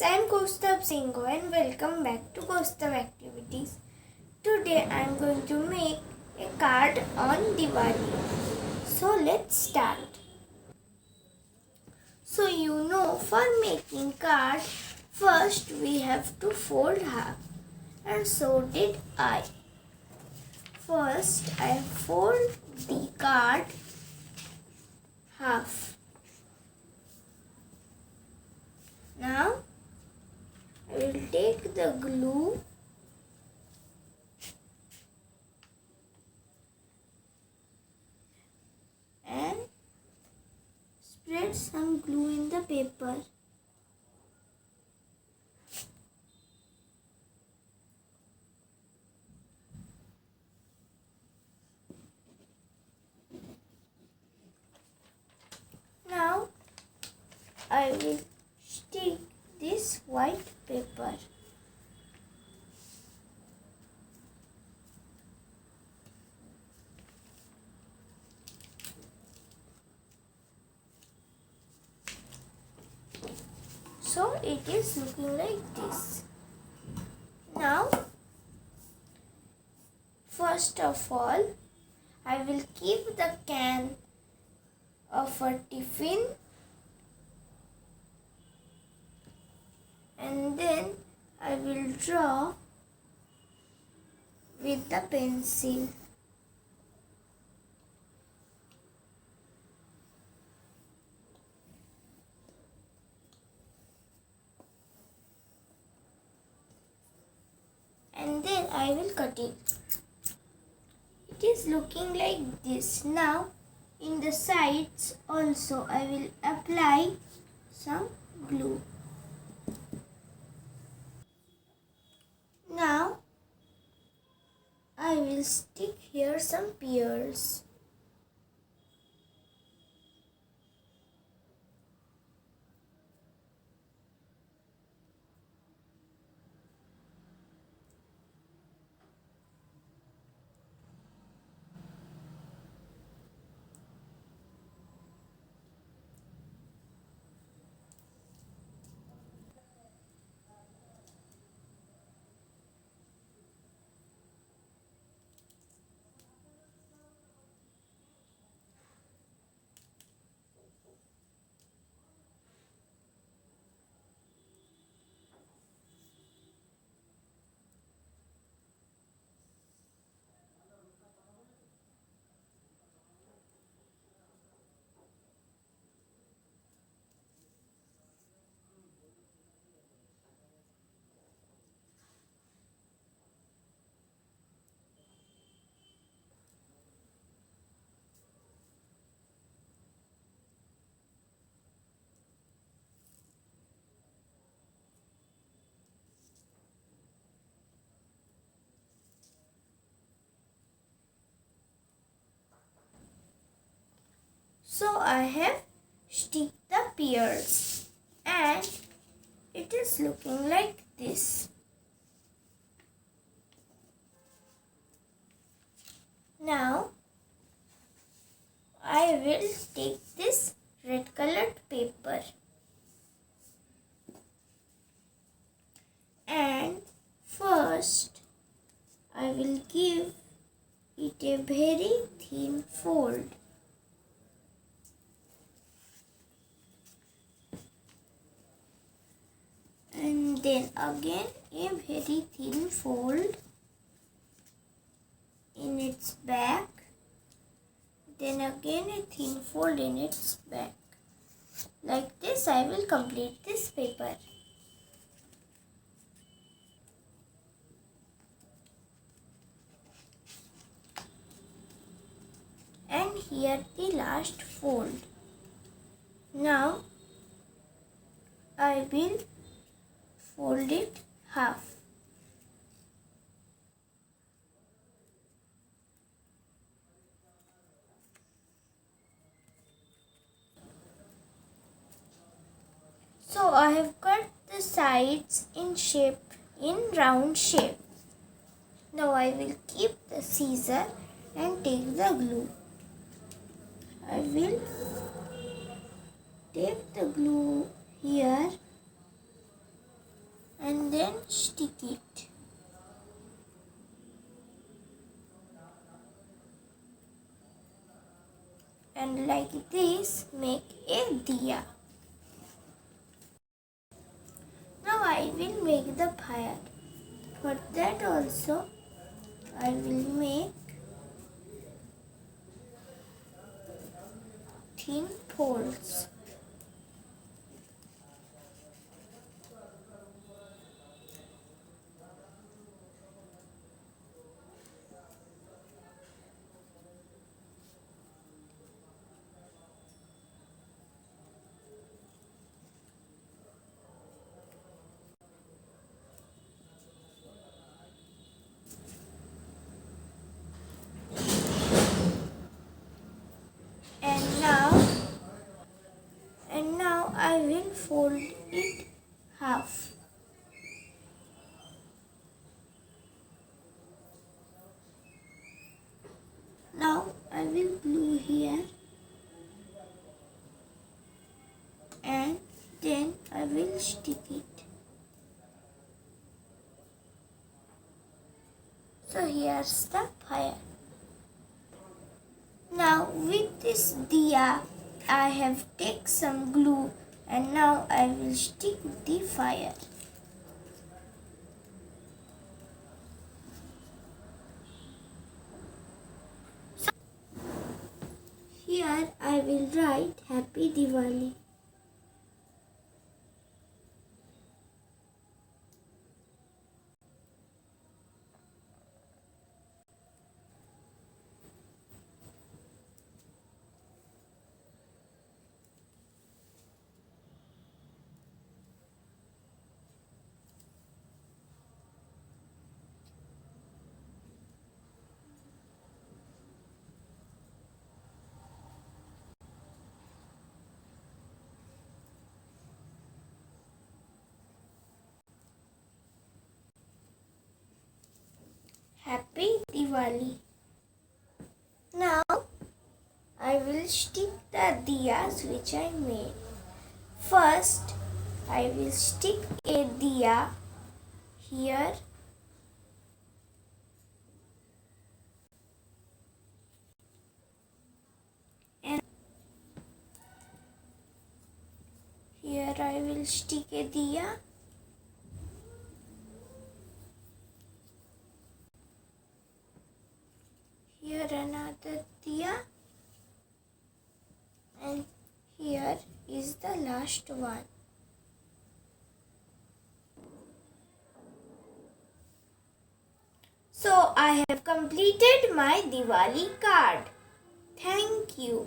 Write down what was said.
I'm Kaustav Singh and welcome back to Kaustav Activities. Today I'm going to make a card on Diwali. So let's start. So for making card, first we have to fold half, and so did I. First I fold the card half. Now I will take the glue and spread some glue in the paper. Now I will stick this white paper. So it is looking like this. Now, first of all, I will keep the can of a tiffin, and then I will draw with the pencil. And then I will cut it. It is looking like this. Now in the sides also I will apply some glue. Now I will stick here some pears. So I have stick the pears and it is looking like this. Now I will take this red colored paper and first I will give it a very thin fold. And then again a very thin fold in its back, then again a thin fold in its back. Like this I will complete this paper. And here the last fold. Now I will fold it half. So I have cut the sides in round shape. Now I will keep the scissor and take the glue. I will take the glue here stick it. And like this, make a diya. Now I will make the fire. For that also, I will make thin folds. And now I will fold it half. Now I will glue here and then I will stick it. So here's the fire. Now with this diya, I have taken some glue and now I will stick the fire. Here I will write Happy Diwali. Happy Diwali. Now I will stick the diyas which I made. First I will stick a diya here. And here I will stick a diya. Here another diya, and here is the last one. So I have completed my Diwali card. Thank you.